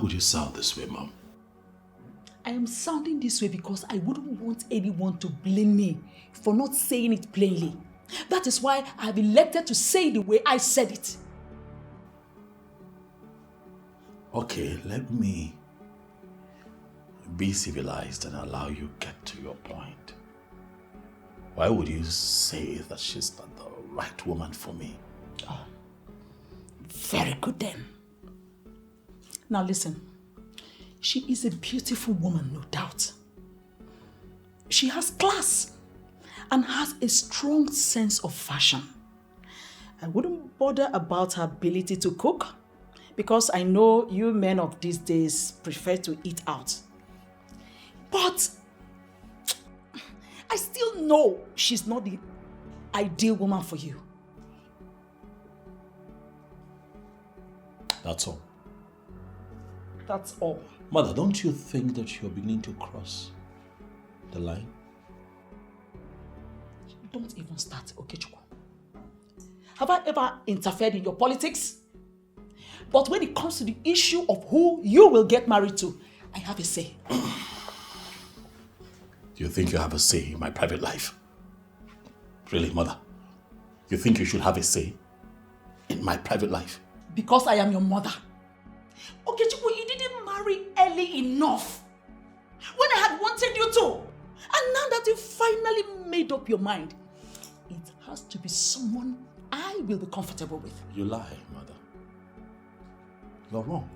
would you sound this way, Mom? I am sounding this way because I wouldn't want anyone to blame me for not saying it plainly. That is why I have elected to say it the way I said it. Okay, let me be civilized and allow you get to your point. Why would you say that she's not the right woman for me? Oh, very good then. Now listen. She is a beautiful woman, no doubt. She has class and has a strong sense of fashion. I wouldn't bother about her ability to cook because I know you men of these days prefer to eat out. But I still know she's not the ideal woman for you. That's all. That's all. Mother, don't you think that you're beginning to cross the line? Don't even start, Okechukwu. Have I ever interfered in your politics? But when it comes to the issue of who you will get married to, I have a say. Do you think you have a say in my private life? Really, Mother? You think you should have a say in my private life? Because I am your mother. Okechukwu, you didn't marry early enough. When I had wanted you to. And now that you finally made up your mind, it has to be someone I will be comfortable with. You lie, Mother. You're wrong.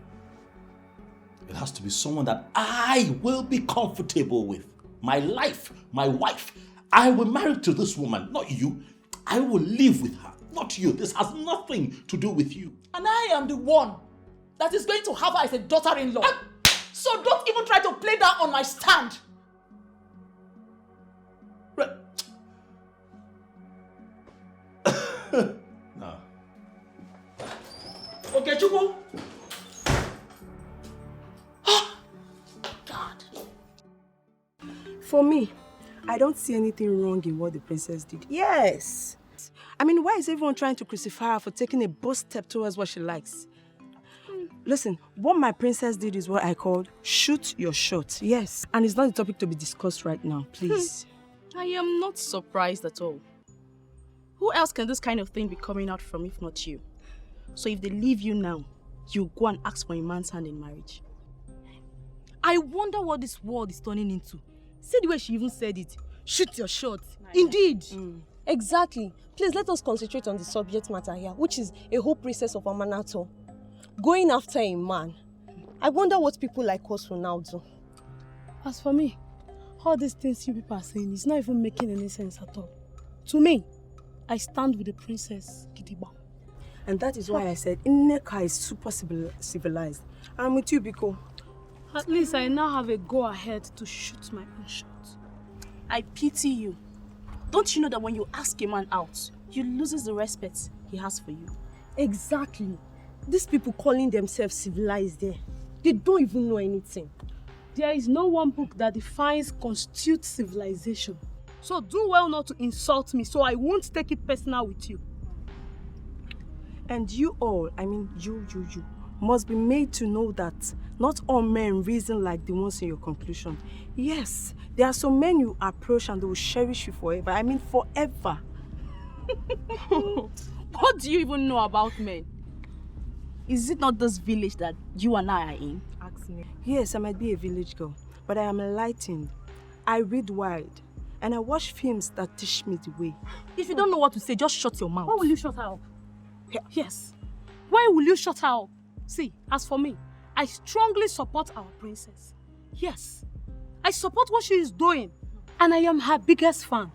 It has to be someone that I will be comfortable with. My life, my wife. I will marry to this woman, not you. I will live with her, not you. This has nothing to do with you. And I am the one that is going to have her as a daughter-in-law. So don't even try to play that on my stand. No. Okay, Chukwu. God. For me, I don't see anything wrong in what the princess did. Yes. I mean, why is everyone trying to crucify her for taking a bold step towards what she likes? Listen, what my princess did is what I called shoot your shot. Yes. And it's not the topic to be discussed right now, please. I am not surprised at all. Who else can this kind of thing be coming out from if not you? So if they leave you now, you go and ask for a man's hand in marriage. I wonder what this world is turning into. See the way she even said it. Shoot your shot. Indeed. Exactly. Please let us concentrate on the subject matter here, which is a whole process of Amanato. Going after a man. I wonder what people like us will now do. As for me, all these things you people are saying is not even making any sense at all. To me, I stand with the princess Gidigba. And that is why I said Nneka is super civilized. I'm with you, Biko. At least I now have a go-ahead to shoot my own shot. I pity you. Don't you know that when you ask a man out, you loses the respect he has for you? Exactly. These people calling themselves civilized there. They don't even know anything. There is no one book that defines constitute civilization. So do well not to insult me so I won't take it personal with you. And you all, I mean you, must be made to know that not all men reason like the ones in your conclusion. Yes, there are some men you approach and they will cherish you forever. I mean forever. What do you even know about men? Is it not this village that you and I are in? Ask me. Yes, I might be a village girl, but I am enlightened. I read wild, and I watch films that teach me the way. If you don't know what to say, just shut your mouth. Why will you shut her up? Yes. Why will you shut her up? See, as for me, I strongly support our princess. Yes, I support what she is doing, and I am her biggest fan.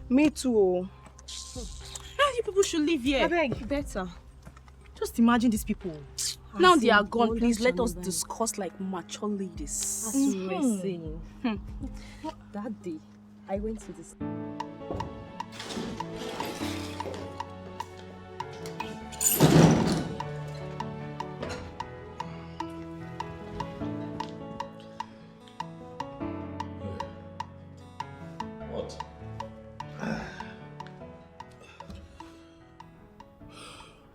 Me too. You people should live here. I beg, better. Just imagine these people. Now they are gone, please let us discuss like mature ladies. As you were saying. That day, I went to this. What?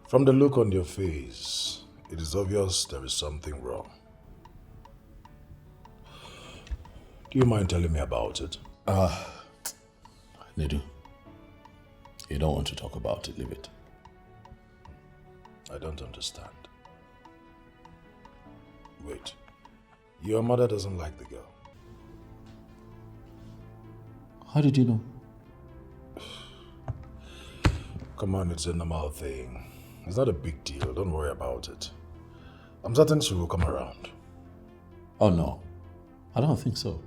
From the look on your face, it is obvious there is something wrong. Do you mind telling me about it? Nedu, you don't want to talk about it, leave it. I don't understand. Wait, your mother doesn't like the girl. How did you know? Come on, it's a normal thing. It's not a big deal, don't worry about it. I'm certain she will come around. Oh no, I don't think so.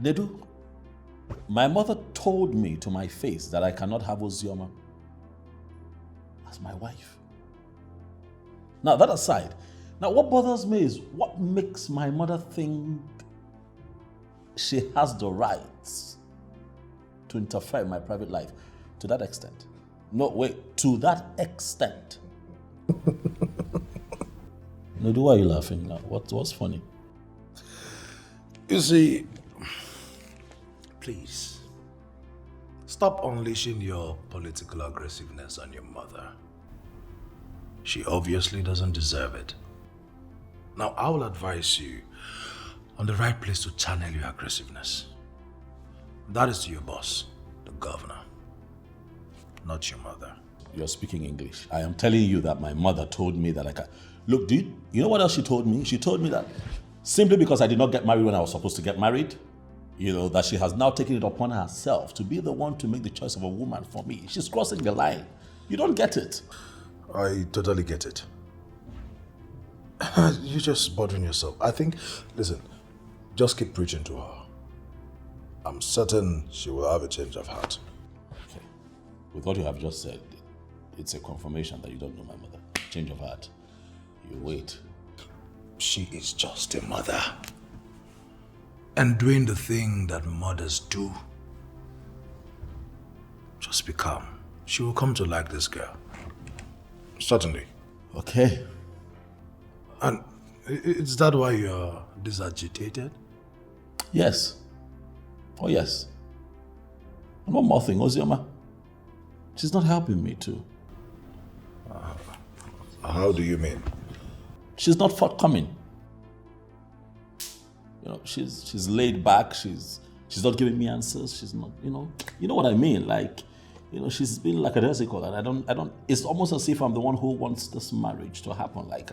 Nedu, my mother told me to my face that I cannot have Ozioma as my wife. Now, that aside, now what bothers me is what makes my mother think she has the rights to interfere in my private life to that extent. No, wait, to that extent. Nedu, why are you laughing now? What's funny? You see, please, stop unleashing your political aggressiveness on your mother. She obviously doesn't deserve it. Now, I will advise you on the right place to channel your aggressiveness. That is to your boss, the governor, not your mother. You're speaking English. I am telling you that my mother told me that I can. Look, dude, you know what else she told me? She told me that simply because I did not get married when I was supposed to get married, that she has now taken it upon herself to be the one to make the choice of a woman for me. She's crossing the line. You don't get it. I totally get it. You're just bothering yourself. I think, listen, just keep preaching to her. I'm certain she will have a change of heart. Okay. With what you have just said, it's a confirmation that you don't know my mother. Change of heart. You wait. She is just a mother. And doing the thing that mothers do. Just be calm. She will come to like this girl. Certainly. Okay. And is that why you're disagitated? Yes. Oh, yes. And one more thing, Ozioma. She's not helping me too. How do you mean? She's not forthcoming. She's laid back. She's not giving me answers. She's not, you know what I mean. Like, she's been like a resicle, and I don't. It's almost as if I'm the one who wants this marriage to happen. Like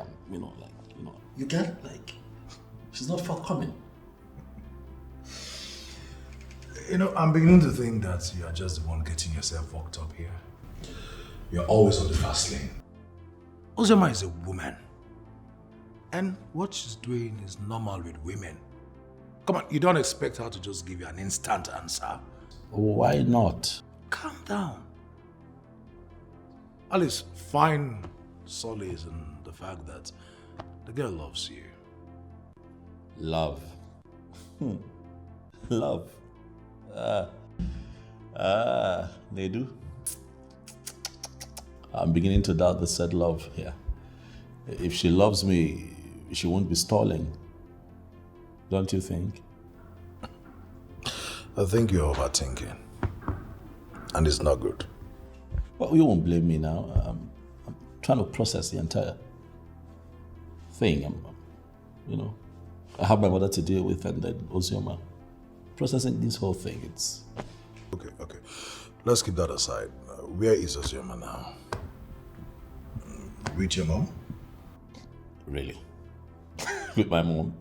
you get like, she's not forthcoming. I'm beginning to think that you are just the one getting yourself worked up here. You're always on the fast lane. Ozioma is a woman. And what she's doing is normal with women. Come on, you don't expect her to just give you an instant answer. Why not? Calm down. Alice, find solace in the fact that the girl loves you. Love. Love. Nedu. I'm beginning to doubt the said love here. If she loves me, she won't be stalling. Don't you think? I think you're overthinking. And it's not good. Well, you won't blame me now. I'm trying to process the entire thing. I have my mother to deal with, and then Ozioma. Processing this whole thing, it's... Okay. Let's keep that aside. Where is Ozioma now? With your mom? Really? With my mom?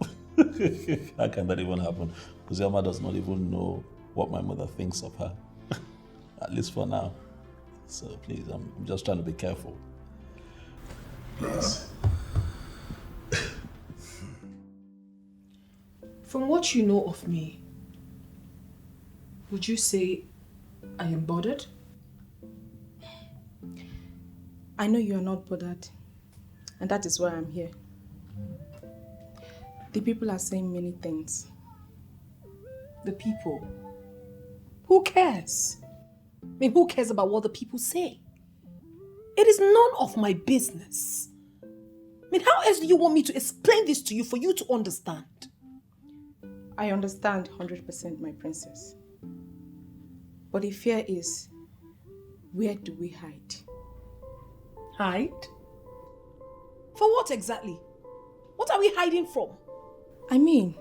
How can that even happen? Ozioma does not even know what my mother thinks of her. At least for now. So please, I'm just trying to be careful. Please. From what you know of me, would you say I am bothered? I know you are not bothered, and that is why I'm here. The people are saying many things. The people? Who cares? Who cares about what the people say? It is none of my business. How else do you want me to explain this to you for you to understand? I understand 100%, my princess. But the fear is, where do we hide? Hide? For what exactly? What are we hiding from? I mean,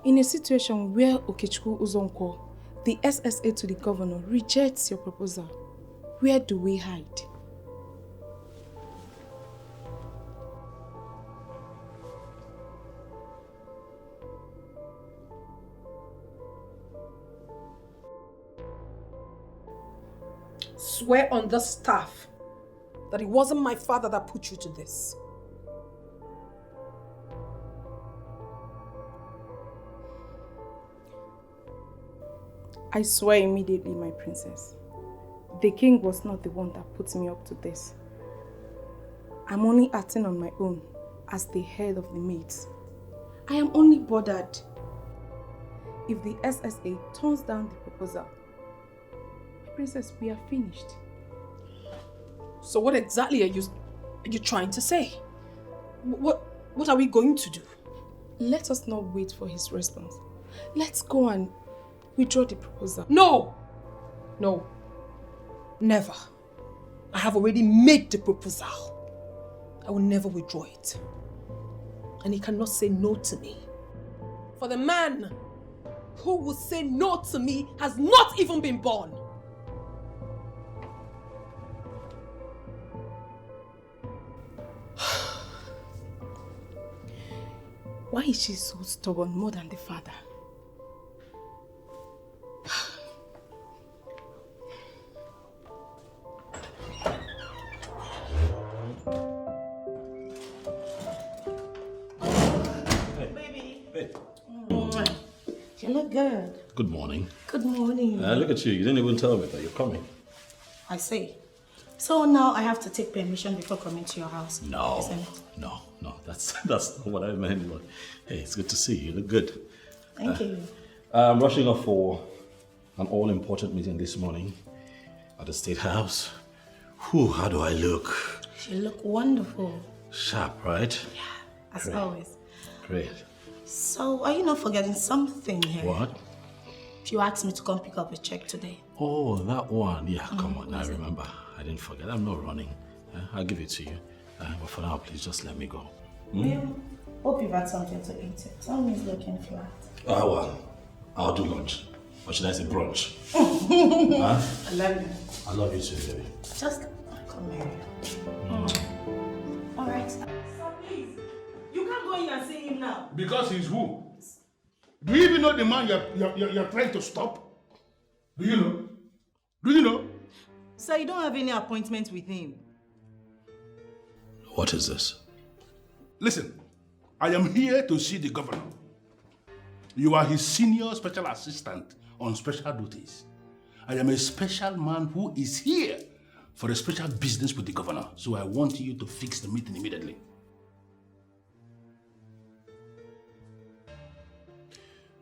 in a situation where Okechukwu Uzonko, the SSA to the governor, rejects your proposal, where do we hide? Swear on the staff that it wasn't my father that put you to this. I swear immediately, my princess. The king was not the one that put me up to this. I'm only acting on my own as the head of the maids. I am only bothered if the SSA turns down the proposal. Princess, we are finished. So what exactly are you trying to say? What are we going to do? Let us not wait for his response. Let's go and withdraw the proposal. No! No. Never. I have already made the proposal. I will never withdraw it. And he cannot say no to me. For the man who will say no to me has not even been born. Why is she so stubborn more than the father? You look good. Good morning. Good morning. Look at you. You didn't even tell me that you're coming. I see. So now I have to take permission before coming to your house. No. Isn't it? No. That's not what I meant. But hey, it's good to see you. You look good. Thank you. I'm rushing off for an all-important meeting this morning at the State House. Whew, how do I look? You look wonderful. Sharp, right? Yeah, as Great. always. Great. So are you not forgetting something here? What? You asked me to come pick up a check today. Oh, that one. Yeah, come on. I remember. I didn't forget. I'm not running. I'll give it to you. But for now, please just let me go. Well, hope you've had something to eat. Tell me it's looking flat. Well, I'll do lunch. Or should I say brunch? I love you. I love you too, baby. Just come here. All right. Sir, please. You can't go in and see him now. Because he's who? Do you even know the man you're trying to stop? Do you know? Do you know? Sir, you don't have any appointment with him. What is this? Listen, I am here to see the governor. You are his senior special assistant on special duties. I am a special man who is here for a special business with the governor. So I want you to fix the meeting immediately.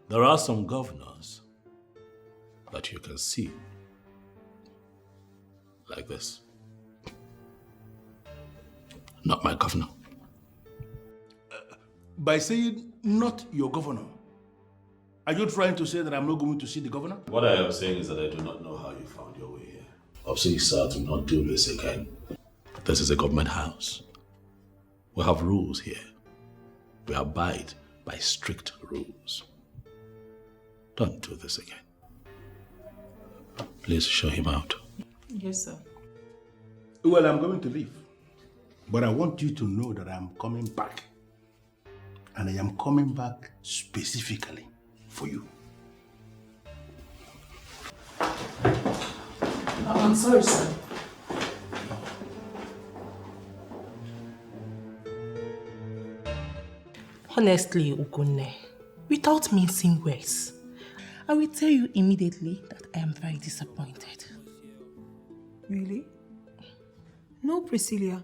There are some governors that you can see like this. Not my governor. By saying not your governor, are you trying to say that I'm not going to see the governor? What I am saying is that I do not know how you found your way here. Please, sir, do not do this again. This is a government house. We have rules here. We abide by strict rules. Don't do this again. Please show him out. Yes, sir. Well, I'm going to leave. But I want you to know that I'm coming back. And I am coming back specifically for you. I'm sorry, sir. Honestly, Ugonne, without mincing words, I will tell you immediately that I am very disappointed. Really? No, Priscilla.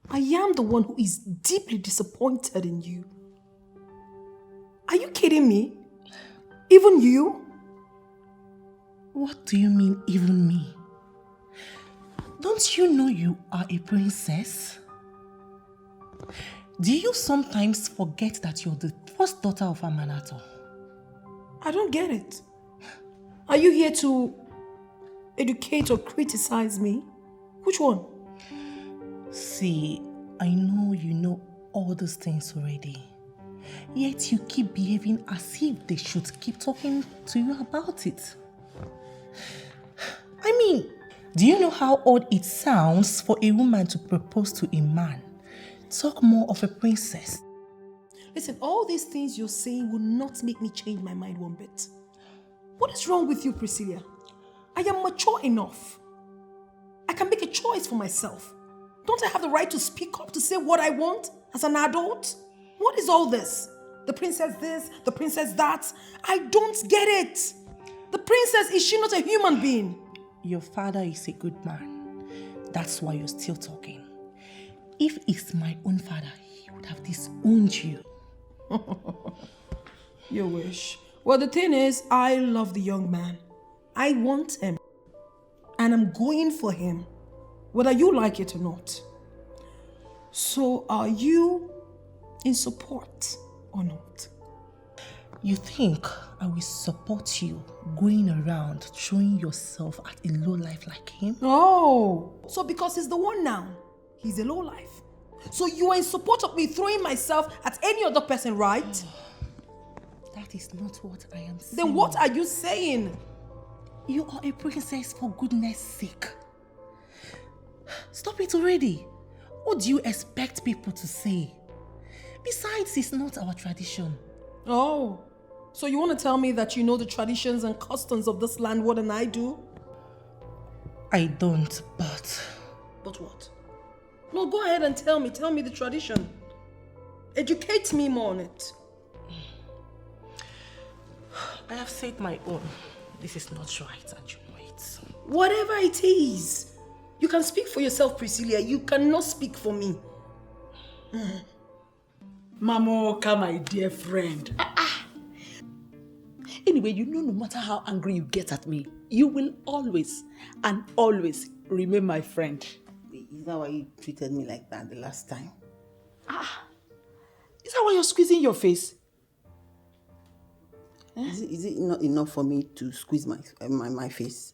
I am the one who is deeply disappointed in you. Are you kidding me? Even you? What do you mean, even me? Don't you know you are a princess? Do you sometimes forget that you're the first daughter of Amanato? I don't get it. Are you here to educate or criticize me? Which one? See, I know you know all those things already. Yet you keep behaving as if they should keep talking to you about it. I mean, do you know how odd it sounds for a woman to propose to a man? Talk more of a princess. Listen, all these things you're saying will not make me change my mind one bit. What is wrong with you, Priscilla? I am mature enough. I can make a choice for myself. Don't I have the right to speak up, to say what I want as an adult? What is all this? The princess this, the princess that. I don't get it. The princess, is she not a human being? Your father is a good man. That's why you're still talking. If it's my own father, he would have disowned you. You wish. Well, the thing is, I love the young man. I want him. And I'm going for him, whether you like it or not. So are you in support or not? You think I will support you going around throwing yourself at a lowlife like him? Oh, so because he's the one now, he's a lowlife. So you are in support of me throwing myself at any other person, right? That is not what I am saying. Then what are you saying? You are a princess, for goodness sake. Stop it already. What do you expect people to say? Besides, it's not our tradition. Oh, so you want to tell me that you know the traditions and customs of this land more than I do? I don't, but... But what? No, go ahead and tell me the tradition. Educate me more on it. I have said my own. This is not right and you know it. Whatever it is. You can speak for yourself, Priscilla. You cannot speak for me. Mamoka, my dear friend. Anyway, you know, no matter how angry you get at me, you will always and always remain my friend. Is that why you treated me like that the last time? Is that why you're squeezing your face? Is it not enough for me to squeeze my face?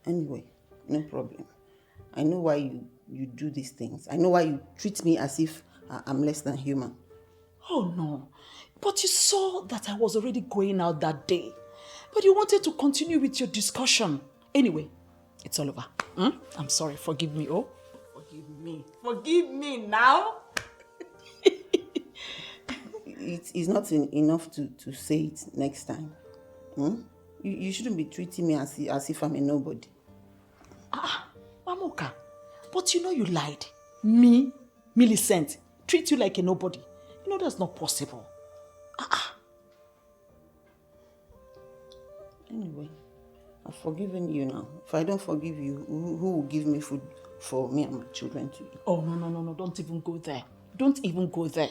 Anyway, no problem. I know why you do these things. I know why you treat me as if I'm less than human. Oh no, but you saw that I was already going out that day. But you wanted to continue with your discussion. Anyway, it's all over. I'm sorry, forgive me, oh. Forgive me now. It's not enough to say it next time. You shouldn't be treating me as if I'm a nobody. Mamoka, but you know you lied. Me, Millicent, treat you like a nobody. You know that's not possible. Anyway, I've forgiven you now. If I don't forgive you, who will give me food for me and my children to eat? Oh, no, don't even go there. Don't even go there.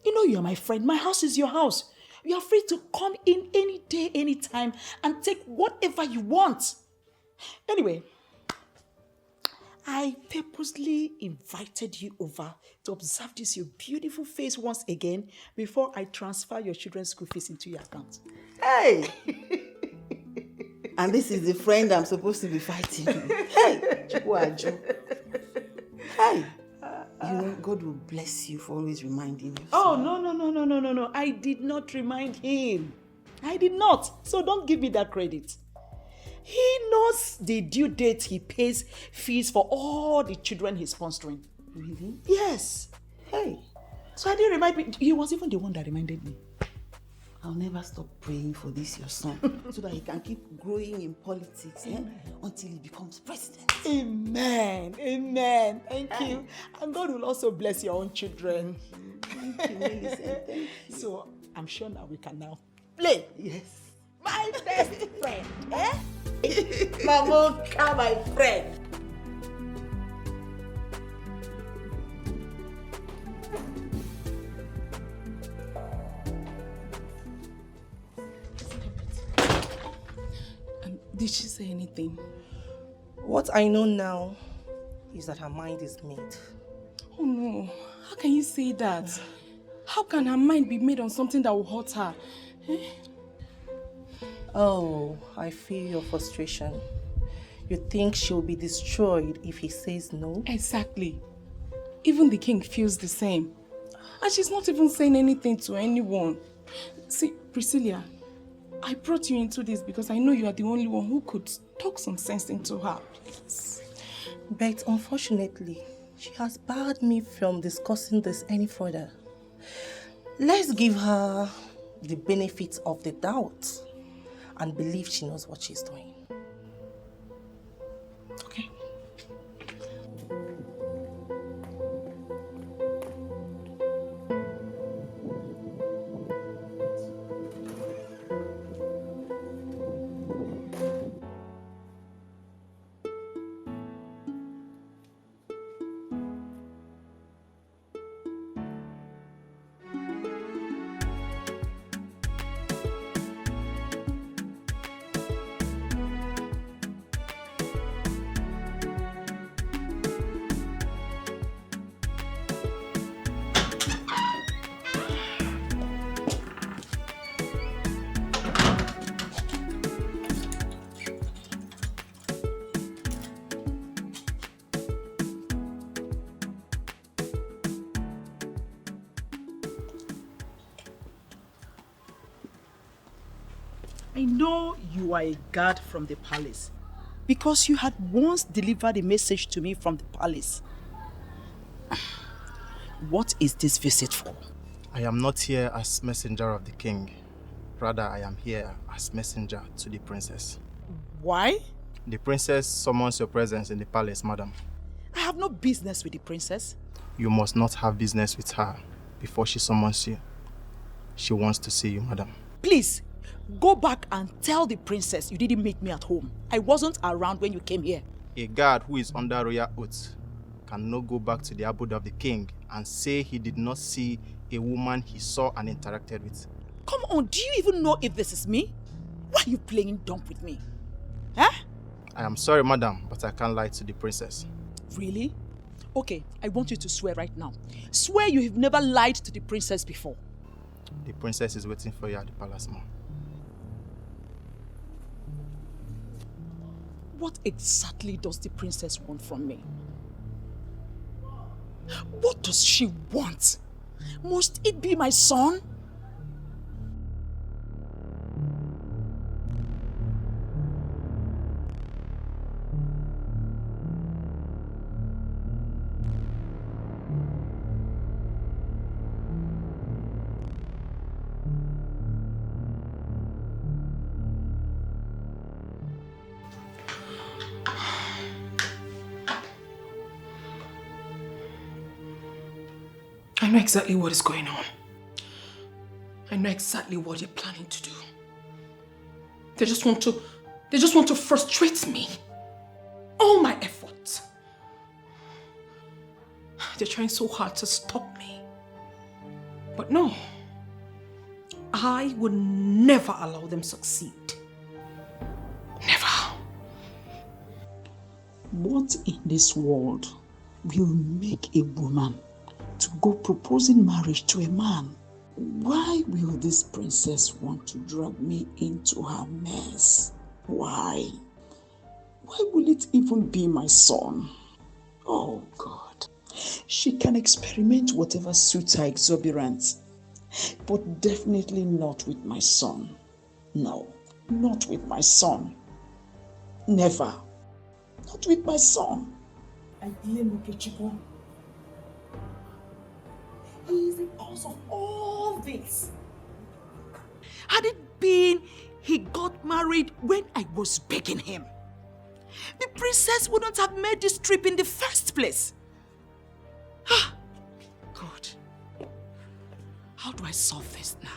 You know you're my friend. My house is your house. You are free to come in any day, any time, and take whatever you want. Anyway, I purposely invited you over to observe this your beautiful face once again before I transfer your children's school fees into your account. Hey! And this is the friend I'm supposed to be fighting. Hey! Hey! You know, God will bless you for always reminding you. Oh, no. I did not remind him. I did not. So don't give me that credit. He knows the due date he pays fees for all the children he's sponsoring. Really? Yes. Hey. So I didn't remind me. He was even the one that reminded me. I'll never stop praying for this, your son, so that he can keep growing in politics until he becomes president. Amen. Thank you. And God will also bless your own children. Thank you, Millicent. Thank you. So I'm sure now we can now play. Yes. My best friend. Mamoka, my friend. Did she say anything? What I know now is that her mind is made. Oh no, how can you say that? How can her mind be made on something that will hurt her? Oh, I feel your frustration. You think she'll be destroyed if he says no? Exactly. Even the king feels the same. And she's not even saying anything to anyone. See, Priscilla, I brought you into this because I know you are the only one who could talk some sense into her. Please. But unfortunately, she has barred me from discussing this any further. Let's give her the benefit of the doubt and believe she knows what she's doing. Okay. I know you are a guard from the palace because you had once delivered a message to me from the palace. What is this visit for? I am not here as messenger of the king. Rather, I am here as messenger to the princess. Why? The princess summons your presence in the palace, madam. I have no business with the princess. You must not have business with her before she summons you. She wants to see you, madam. Please, go back and tell the princess you didn't meet me at home. I wasn't around when you came here. A guard who is under royal oath cannot go back to the abode of the king and say he did not see a woman he saw and interacted with. Come on, do you even know if this is me? Why are you playing dumb with me? Huh? I am sorry, madam, but I can't lie to the princess. Really? Okay, I want you to swear right now. Swear you have never lied to the princess before. The princess is waiting for you at the palace, ma'am. What exactly does the princess want from me? What does she want? Must it be my son? I know exactly what is going on. I know exactly what they're planning to do. They just want to frustrate me. All my efforts. They're trying so hard to stop me. But no. I would never allow them succeed. Never. What in this world will make a woman to go proposing marriage to a man? Why will this princess want to drag me into her mess? Why? Why will it even be my son? Oh God. She can experiment whatever suits her exuberance, but definitely not with my son. No, not with my son. Never. Not with my son. I blame Okechukwu. He is the cause of all this. Had it been he got married when I was begging him, the princess wouldn't have made this trip in the first place. God, how do I solve this now?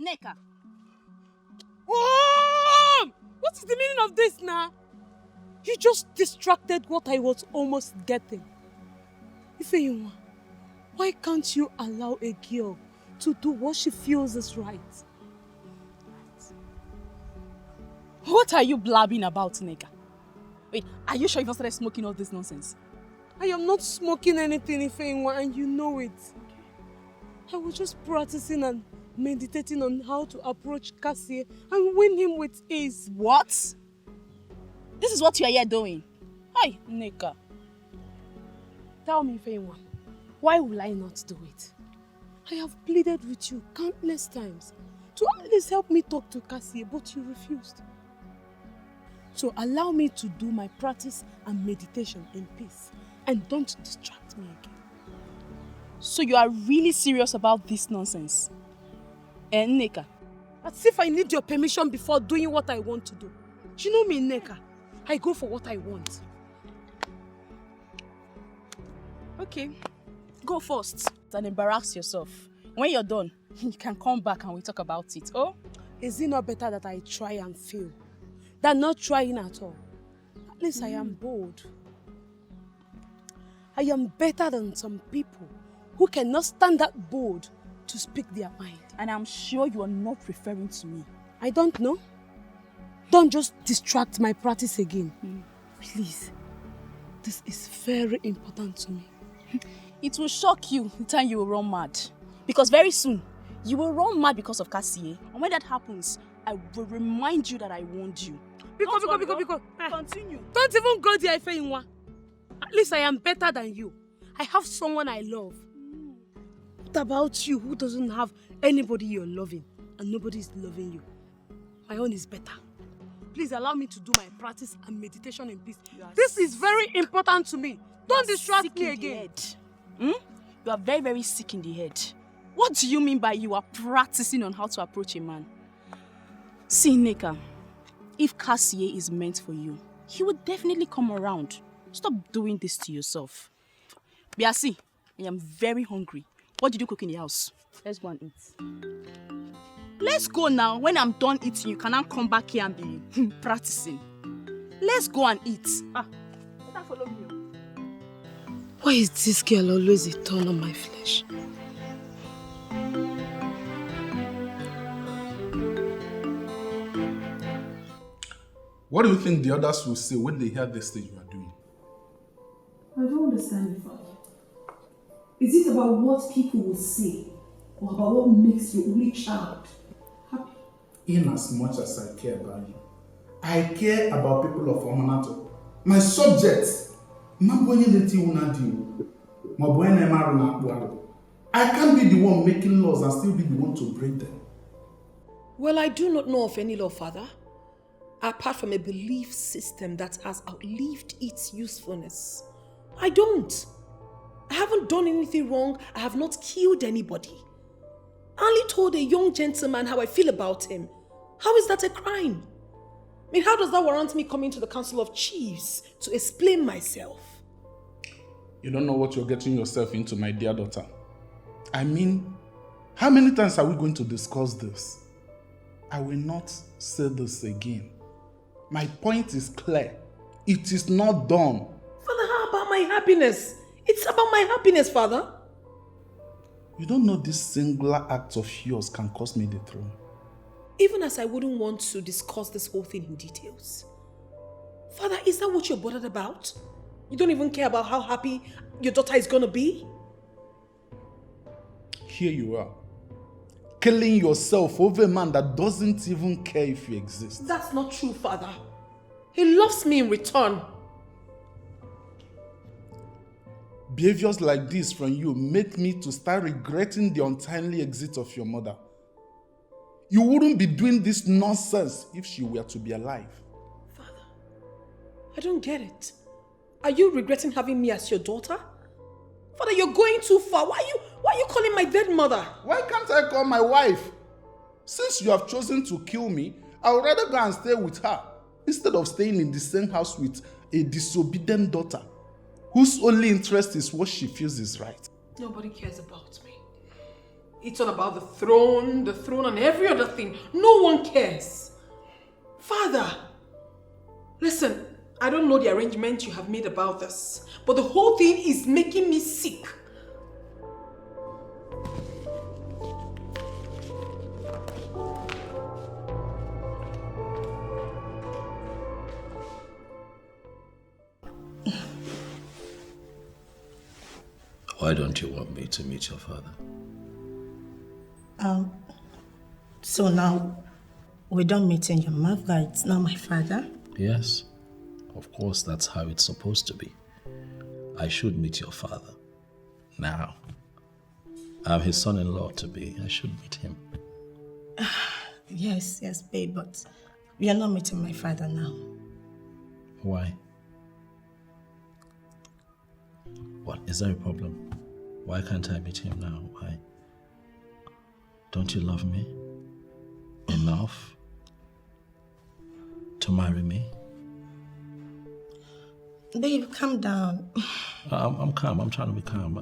Neka. Oh! What is the meaning of this now? You just distracted what I was almost getting. Ifeyinwa, why can't you allow a girl to do what she feels is right? What are you blabbing about, Neka? Wait, are you sure you've not started smoking all this nonsense? I am not smoking anything, Ifeyinwa, and you know it. I was just practicing and meditating on how to approach Cassie and win him with ease. What? This is what you are here doing. Hi, Neka. Tell me, Ifeyinwa, why will I not do it? I have pleaded with you countless times to at least help me talk to Cassie, but you refused. So allow me to do my practice and meditation in peace and don't distract me again. So you are really serious about this nonsense? Neka? As if I need your permission before doing what I want to do. You know me, Neka. I go for what I want. Okay, go first and embarrass yourself. When you're done, you can come back and we talk about it, oh? Is it not better that I try and fail than not trying at all? At least I am bold. I am better than some people who cannot stand that bold to speak their mind. And I'm sure you are not referring to me. I don't know. Don't just distract my practice again. Please. This is very important to me. It will shock you the time you will run mad. Because very soon, you will run mad because of Cassie. And when that happens, I will remind you that I warned you. Because. Continue. Don't even go there, Ifeyinwa. At least I am better than you. I have someone I love. What about you who doesn't have anybody you're loving and nobody is loving you? My own is better. Please allow me to do my practice and meditation in peace. This is very important to me. Don't distract me again. You are very, very sick in the head. What do you mean by you are practicing on how to approach a man? See, Neka, if Cassie is meant for you, he will definitely come around. Stop doing this to yourself. Biasi, I am very hungry. What did you cook in the house? Let's go and eat. Let's go now. When I'm done eating, you cannot come back here and be practicing. Let's go and eat. Follow me. Why is this girl always a thorn on my flesh? What do you think the others will say when they hear this thing you are doing? I don't understand you, Father. Is it about what people will say or about what makes your only child happy? In as much as I care about you, I care about people of Unwanted. My subject. I can't be the one making laws and still be the one to break them. Well, I do not know of any law, Father, apart from a belief system that has outlived its usefulness. I don't. I haven't done anything wrong. I have not killed anybody. I only told a young gentleman how I feel about him. How is that a crime? I mean, how does that warrant me coming to the Council of Chiefs to explain myself? You don't know what you're getting yourself into, my dear daughter. I mean, how many times are we going to discuss this? I will not say this again. My point is clear. It is not done. Father, how about my happiness? It's about my happiness, Father. You don't know this singular act of yours can cost me the throne. Even as I wouldn't want to discuss this whole thing in details. Father, is that what you're bothered about? You don't even care about how happy your daughter is going to be? Here you are, killing yourself over a man that doesn't even care if you exist. That's not true, Father. He loves me in return. Behaviors like this from you make me to start regretting the untimely exit of your mother. You wouldn't be doing this nonsense if she were to be alive. Father, I don't get it. Are you regretting having me as your daughter? Father, you're going too far. Why are you calling my dead mother? Why can't I call my wife? Since you have chosen to kill me, I would rather go and stay with her instead of staying in the same house with a disobedient daughter whose only interest is what she feels is right. Nobody cares about me. It's all about the throne and every other thing. No one cares. Father, listen, I don't know the arrangement you have made about this, but the whole thing is making me sick. Why don't you want me to meet your father? So now we don't meet in your mother, it's not my father? Yes. Of course, that's how it's supposed to be. I should meet your father. Now. I'm his son-in-law to be. I should meet him. Yes, babe, but we are not meeting my father now. Why? What? Is there a problem? Why can't I meet him now? Why? Don't you love me enough to marry me? Babe, calm down. I'm calm. I'm trying to be calm.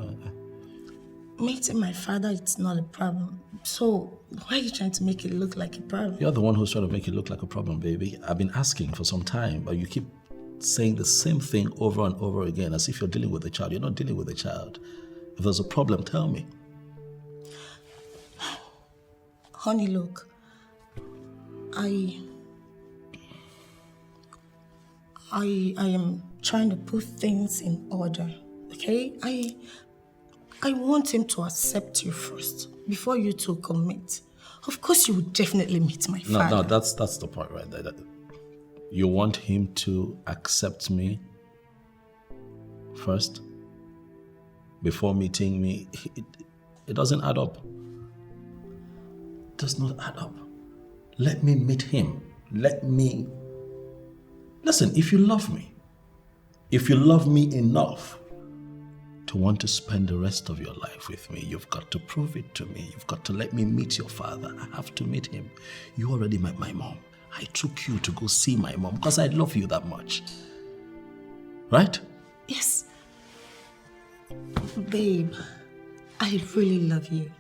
Meeting my father, it's not a problem. So, why are you trying to make it look like a problem? You're the one who's trying to make it look like a problem, baby. I've been asking for some time, but you keep saying the same thing over and over again as if you're dealing with a child. You're not dealing with a child. If there's a problem, tell me. Honey, look. I am trying to put things in order, okay? I want him to accept you first, before you two commit. Of course you would definitely meet my father. No, that's the point right there. You want him to accept me first before meeting me. It doesn't add up. It does not add up. Let me meet him. Listen, if you love me enough to want to spend the rest of your life with me, you've got to prove it to me. You've got to let me meet your father. I have to meet him. You already met my mom. I took you to go see my mom because I love you that much. Right? Yes. Babe, I really love you.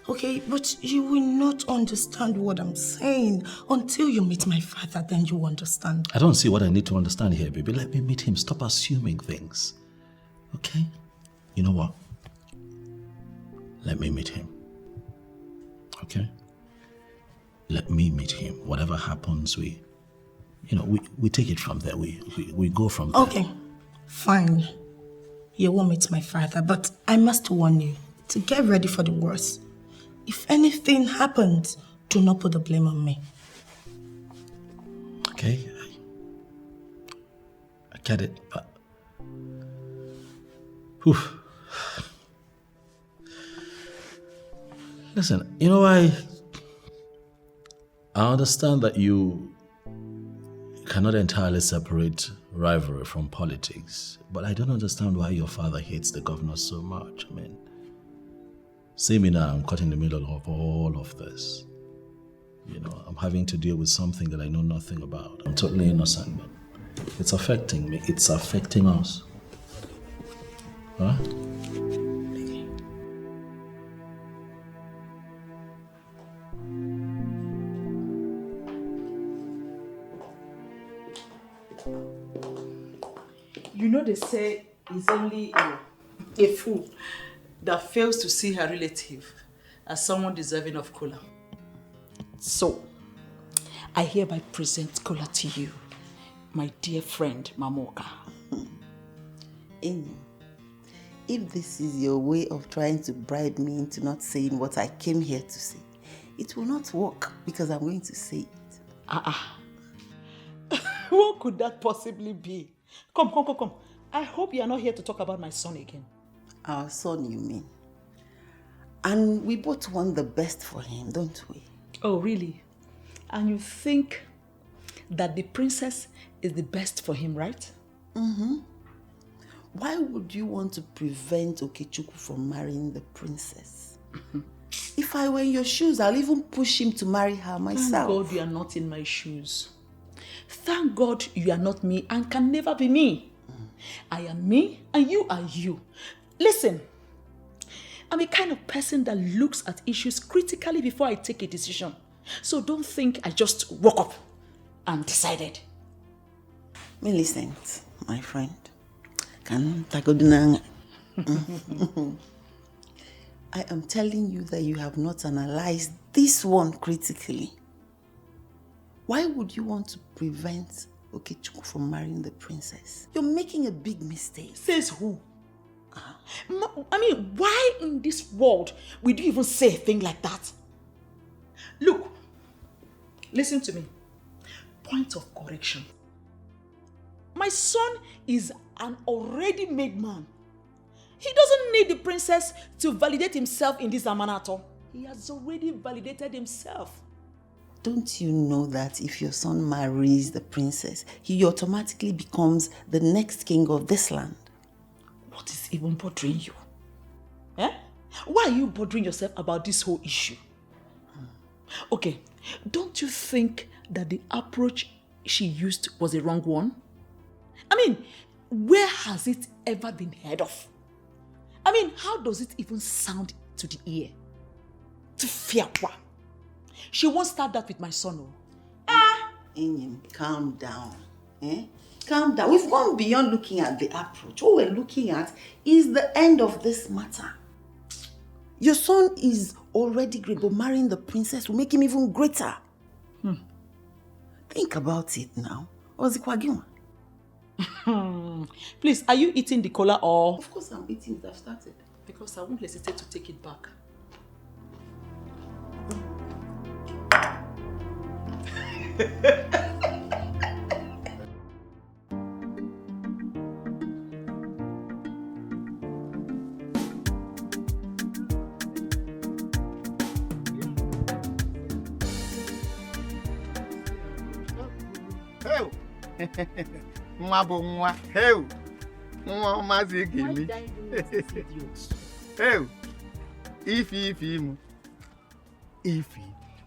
Okay, but you will not understand what I'm saying until you meet my father, then you understand. I don't see what I need to understand here, baby. Let me meet him. Stop assuming things. Okay? You know what? Let me meet him. Okay? Let me meet him. Whatever happens, we take it from there. We go from there. Okay, fine. You won't meet my father, but I must warn you to get ready for the worst. If anything happens, do not put the blame on me. Okay? I get it, but... Whew. Listen, I understand that you cannot entirely separate rivalry from politics, but I don't understand why your father hates the governor so much. I mean, see me now, I'm caught in the middle of all of this. I'm having to deal with something that I know nothing about. I'm totally innocent, but it's affecting me. It's affecting us. Huh? They say it's only a fool that fails to see her relative as someone deserving of Kola. So, I hereby present Kola to you, my dear friend, Mamoka. Amy, if this is your way of trying to bribe me into not saying what I came here to say, it will not work because I'm going to say it. What could that possibly be? Come. I hope you are not here to talk about my son again. Our son, you mean? And we both want the best for him, don't we? Oh, really? And you think that the princess is the best for him, right? Mm-hmm. Why would you want to prevent Okechukwu from marrying the princess? If I were in your shoes, I'll even push him to marry her myself. Thank God you are not in my shoes. Thank God you are not me and can never be me. I am me and you are you. Listen, I'm a kind of person that looks at issues critically before I take a decision. So don't think I just woke up and decided. Millicent, my friend. I am telling you that you have not analyzed this one critically. Why would you want to prevent Okechukwu from marrying the princess? You're making a big mistake. Says who? I mean, why in this world would you even say a thing like that? Look, listen to me. Point of correction. My son is an already made man. He doesn't need the princess to validate himself in this amanato. He has already validated himself. Don't you know that if your son marries the princess, he automatically becomes the next king of this land? What is even bothering you? Eh? Why are you bothering yourself about this whole issue? Okay, don't you think that the approach she used was a wrong one? I mean, where has it ever been heard of? I mean, how does it even sound to the ear? To fiakwa. She won't start that with my son. Inyim, calm down. Calm down. We've gone beyond looking at the approach. What we're looking at is the end of this matter. Your son is already great, but marrying the princess will make him even greater. Think about it now. Please, are you eating the cola or? Of course I'm eating it. I've started. Because I won't hesitate to take it back. Nwa bụ nwa. Hey. Nwa mazi gimi. Hey. Ifi.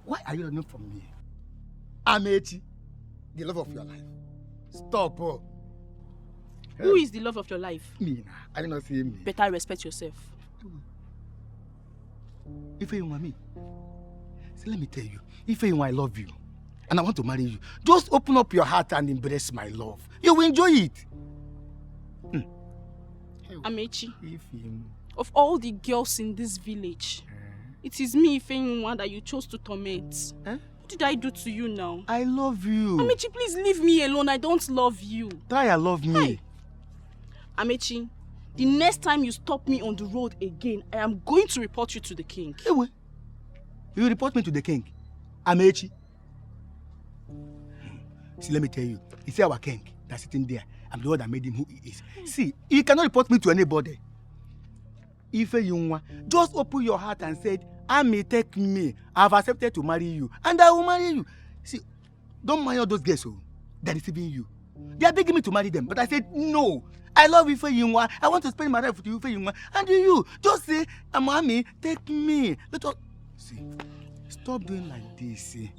Why are you running from me? Amechi, the love of your life. Stop. Who is the love of your life? Me. I did not see me. Better respect yourself. If you want me, so let me tell you. If you want, I love you. And I want to marry you. Just open up your heart and embrace my love. You will enjoy it. Amechi, of all the girls in this village, it is me, Ifeyinwa, that you chose to torment. What did I do to you now? I love you. Amechi, please leave me alone. I don't love you. Try and love me. Hey. Amechi, the next time you stop me on the road again, I am going to report you to the king. Hey, wait. You report me to the king? Amechi? See, let me tell you. It's our king that's sitting there. I'm the one that made him who he is. See, you cannot report me to anybody. Ifeyinwa, just open your heart and said, Ami, take me. I've accepted to marry you. And I will marry you. See, don't mind all those girls that are deceiving you. They are begging me to marry them. But I said, no. I love Ifeyinwa. I want to spend my life with you, Ifeyinwa. And you, just say, Ami, take me. Let us... See, stop doing like this, see.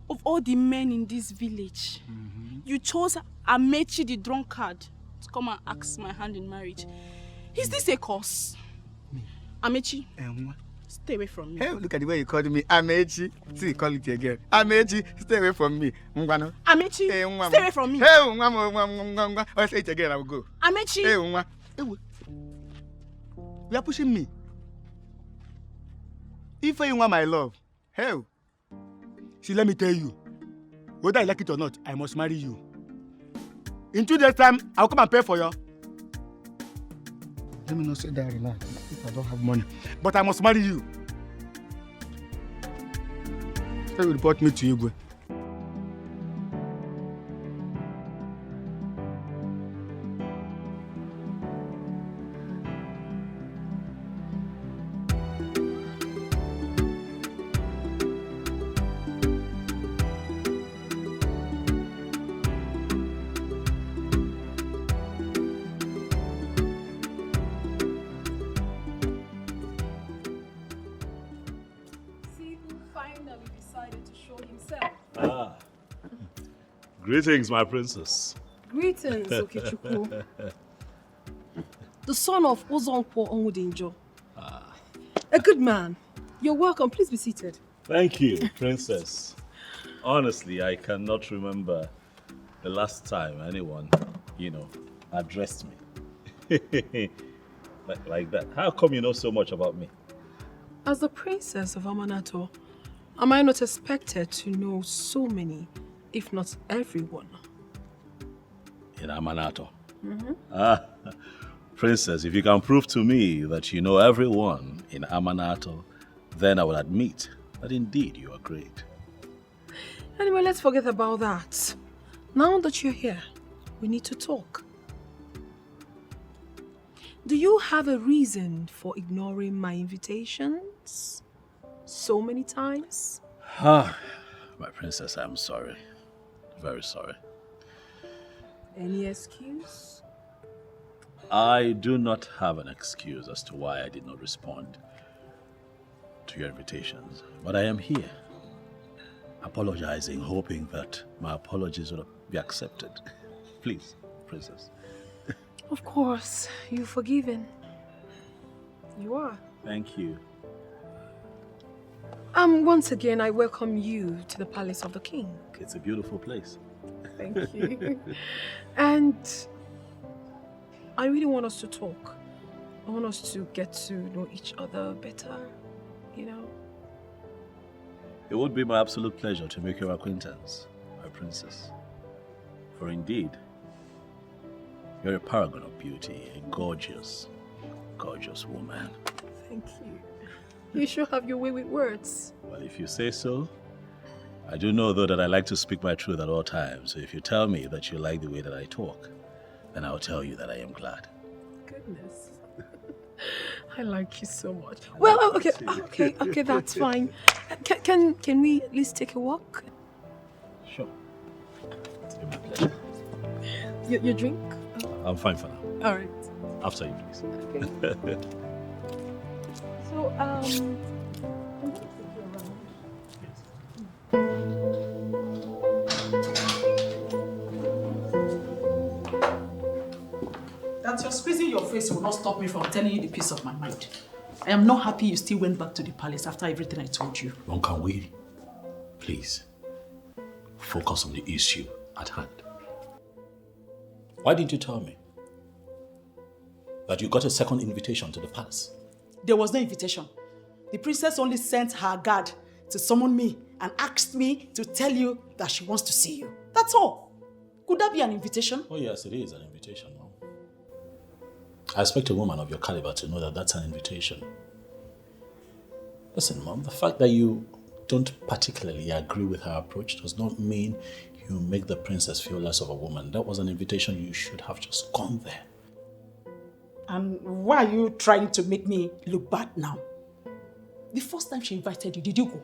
Of all the men in this village, you chose Amechi the drunkard to come and ask my hand in marriage. Is this a curse? Me? Amechi, stay away from me. Hey, look at the way you called me. Amechi. See, call it again. Amechi, stay away from me. Amechi, stay away from me. Hey, I'll say it again, I will go. Amechi. Hey, you are pushing me. If you want my love, hey. See, let me tell you, whether I like it or not, I must marry you. In 2 days' time, I'll come and pay for you. Let me not say that relax, if I don't have money. But I must marry you. So you report me to Igwe. Greetings, my princess. Greetings, Okechukwu. The son of Uzonkwo Onwudinjo. A good man. You're welcome. Please be seated. Thank you, Princess. Honestly, I cannot remember the last time anyone, addressed me. like that. How come you know so much about me? As the princess of Amanato, am I not expected to know so many, if not everyone? In Amanato? Princess, if you can prove to me that you know everyone in Amanato, then I will admit that indeed you are great. Anyway, let's forget about that. Now that you're here, we need to talk. Do you have a reason for ignoring my invitations so many times? My princess, I'm sorry. Very sorry. Any excuse? I do not have an excuse as to why I did not respond to your invitations, but I am here, apologizing, hoping that my apologies will be accepted. Please, princess. Of course, you're forgiven. You are. Thank you. Once again, I welcome you to the palace of the king. It's a beautiful place. Thank you. And I really want us to talk. I want us to get to know each other better, It would be my absolute pleasure to make your acquaintance, my princess. For indeed, you're a paragon of beauty, a gorgeous, gorgeous woman. Thank you. You sure have your way with words. Well, if you say so. I do know, though, that I like to speak my truth at all times. So if you tell me that you like the way that I talk, then I'll tell you that I am glad. Goodness. I like you so much. Well, okay, that's fine. Can we at least take a walk? Sure. It's been my pleasure. Your drink? I'm fine for now. All right. After you, please. Okay. So, That you're squeezing your face will not stop me from telling you the peace of my mind. I am not happy you still went back to the palace after everything I told you. When can we, please, focus on the issue at hand? Why didn't you tell me that you got a second invitation to the palace? There was no invitation. The princess only sent her guard to summon me and asked me to tell you that she wants to see you. That's all. Could that be an invitation? Oh yes, it is an invitation, Mom. I expect a woman of your caliber to know that that's an invitation. Listen, Mom, the fact that you don't particularly agree with her approach does not mean you make the princess feel less of a woman. That was an invitation. You should have just gone there. And why are you trying to make me look bad now? The first time she invited you, did you go?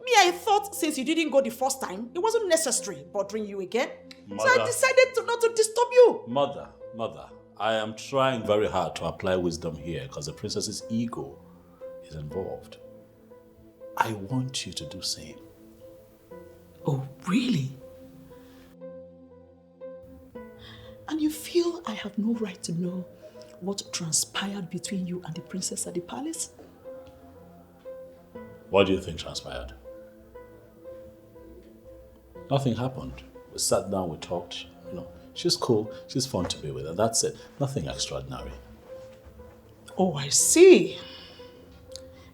Me, I thought since you didn't go the first time, it wasn't necessary bothering you again. Mother. So I decided not to disturb you. Mother, I am trying very hard to apply wisdom here because the princess's ego is involved. I want you to do same. Oh, really? And you feel I have no right to know what transpired between you and the princess at the palace? What do you think transpired? Nothing happened. We sat down, we talked, She's cool, she's fun to be with, and that's it. Nothing extraordinary. Oh, I see.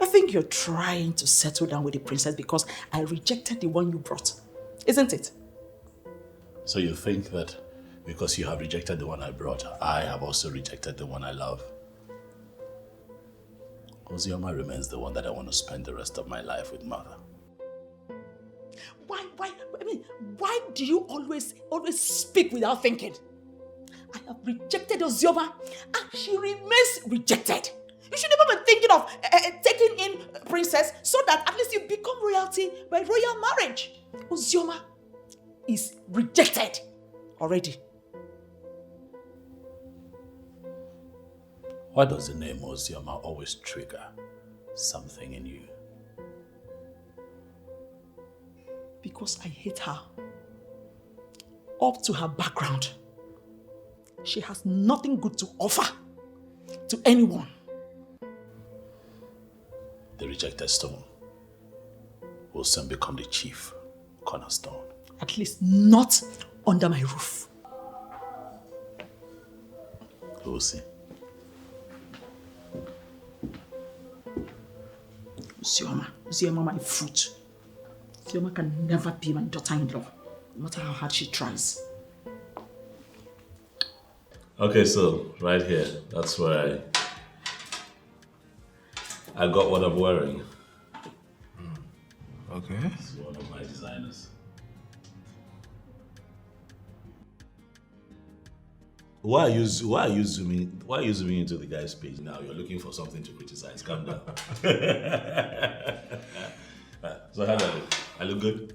I think you're trying to settle down with the princess because I rejected the one you brought. Isn't it? So you think that because you have rejected the one I brought, I have also rejected the one I love? Ozioma remains the one that I want to spend the rest of my life with, Mother. Why do you always speak without thinking? I have rejected Ozioma and she remains rejected. You should never be thinking of taking in princess so that at least you become royalty by royal marriage. Ozioma is rejected already. Why does the name Ozioma always trigger something in you? Because I hate her. Up to her background, she has nothing good to offer to anyone. rejected stone will soon become the chief cornerstone. At least not under my roof. We'll see. Uzioma, my fruit. Uzioma can never be my daughter-in-law, no matter how hard she tries. Okay, so right here, that's where I got what I'm wearing. Okay. This is one of my designers. Why are you zooming into the guy's page now? You're looking for something to criticize. Calm down. So how do I look? I look good?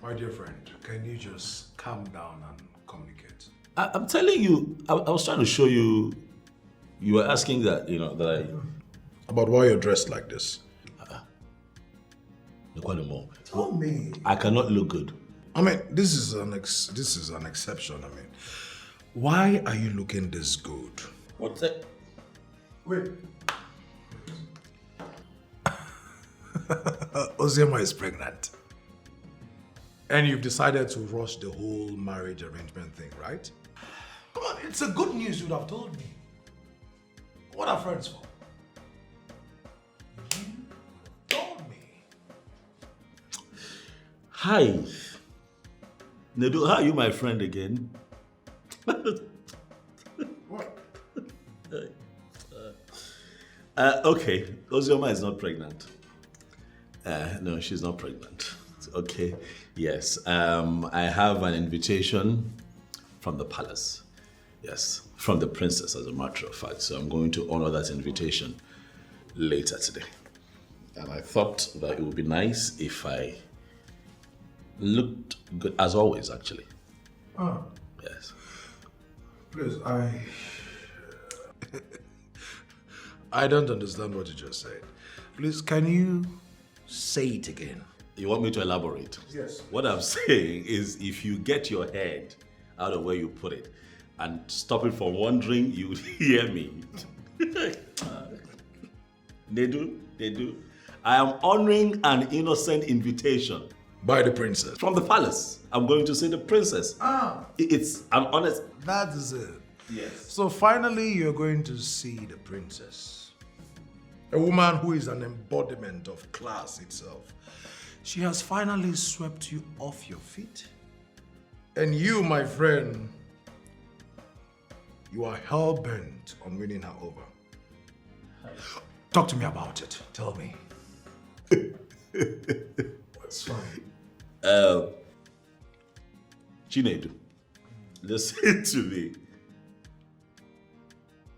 My dear friend, can you just calm down and communicate? I'm telling you, I was trying to show you. You were asking that, About why you're dressed like this. Tell me. I cannot look good. I mean, this is an exception. I mean, why are you looking this good? What's that? Wait. Ozioma is pregnant. And you've decided to rush the whole marriage arrangement thing, right? Come on, it's a good news you'd have told me. What are friends for? You told me. Hi. Nedu, how are you my friend again? What? Okay, Ozioma is not pregnant. No, she's not pregnant. Okay, yes. I have an invitation from the palace. Yes, from the princess, as a matter of fact. So I'm going to honor that invitation later today. And I thought that it would be nice if I looked good, as always, actually. Oh. Yes. Please, I don't understand what you just said. Please, can you say it again? You want me to elaborate? Yes. What I'm saying is, if you get your head out of where you put it and stop it from wandering, you would hear me. They do. I am honoring an innocent invitation. By the princess? From the palace. I'm going to say the princess. It's an honest... That is it. Yes. So finally, you're going to see the princess. A woman who is an embodiment of class itself. She has finally swept you off your feet. And you, my friend, you are hell-bent on winning her over. Talk to me about it. Tell me. What's fine? Chinedu, listen to me.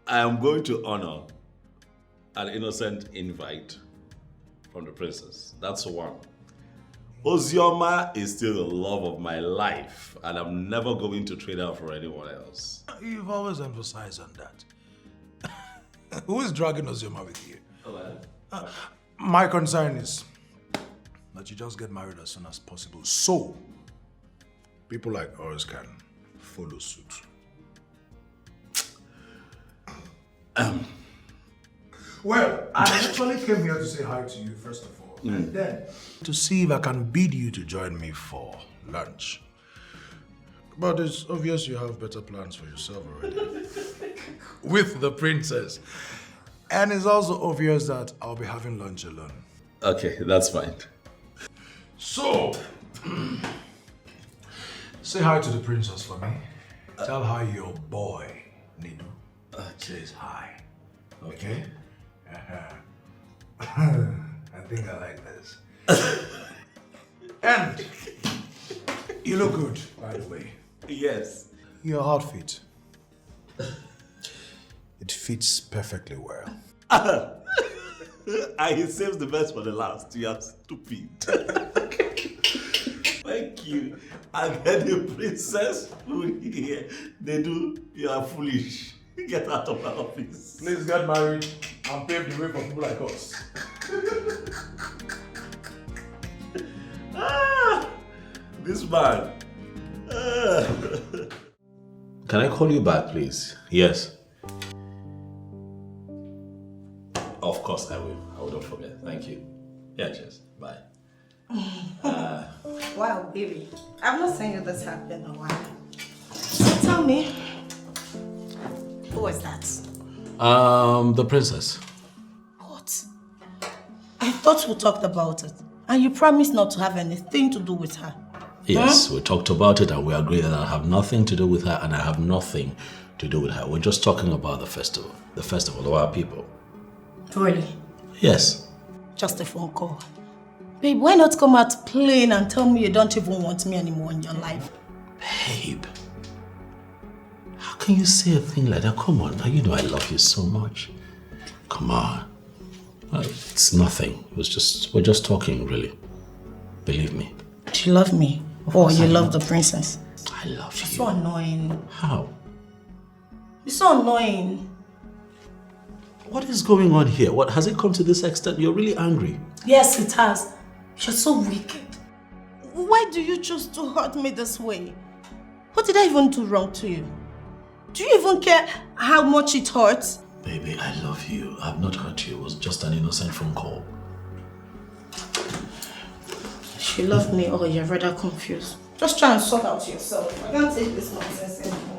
I am going to honor an innocent invite from the princess. That's one. Ozioma is still the love of my life, and I'm never going to trade her for anyone else. You've always emphasized on that. Who is dragging Ozioma with you? My concern is that you just get married as soon as possible, so people like us can follow suit. Well, I actually came here to say hi to you first of all, and then to see if I can bid you to join me for lunch. But it's obvious you have better plans for yourself already. With the princess. And it's also obvious that I'll be having lunch alone. Okay, that's fine. So, say hi to the princess for me. Tell her your boy, Nidu, says hi. Okay? I think I like this. And you look good, by the way. Yes. Your outfit. It fits perfectly well. He saves the best for the last. You are stupid. Thank you. I get the princess food here. They do. You are foolish. Get out of my office. Please get married and pave the way for people like us. This man. Can I call you back, please? Yes. Of course I will. I will not forget. Thank you. Yeah, cheers. Bye. Wow, baby. I've not seen you this happy in a while. So tell me, who was that? The princess. What? I thought we talked about it. And you promised not to have anything to do with her. Yes, we talked about it and we agreed that I have nothing to do with her and I have nothing to do with her. We're just talking about the festival. The festival of our people. Really? Yes. Just a phone call. Babe, why not come out plain and tell me you don't even want me anymore in your life? Babe. How can you say a thing like that? Come on, now you know I love you so much. Come on. It's nothing. We're just talking, really. Believe me. Do you love me? Or you love the princess? I love you. You're so annoying. How? You're so annoying. What is going on here? What has it come to this extent? You're really angry. Yes, it has. You're so wicked. Why do you choose to hurt me this way? What did I even do wrong to you? Do you even care how much it hurts? Baby, I love you. I've not hurt you. It was just an innocent phone call. If you love me or you're rather confused, just try and sort out yourself. I can't take this nonsense anymore.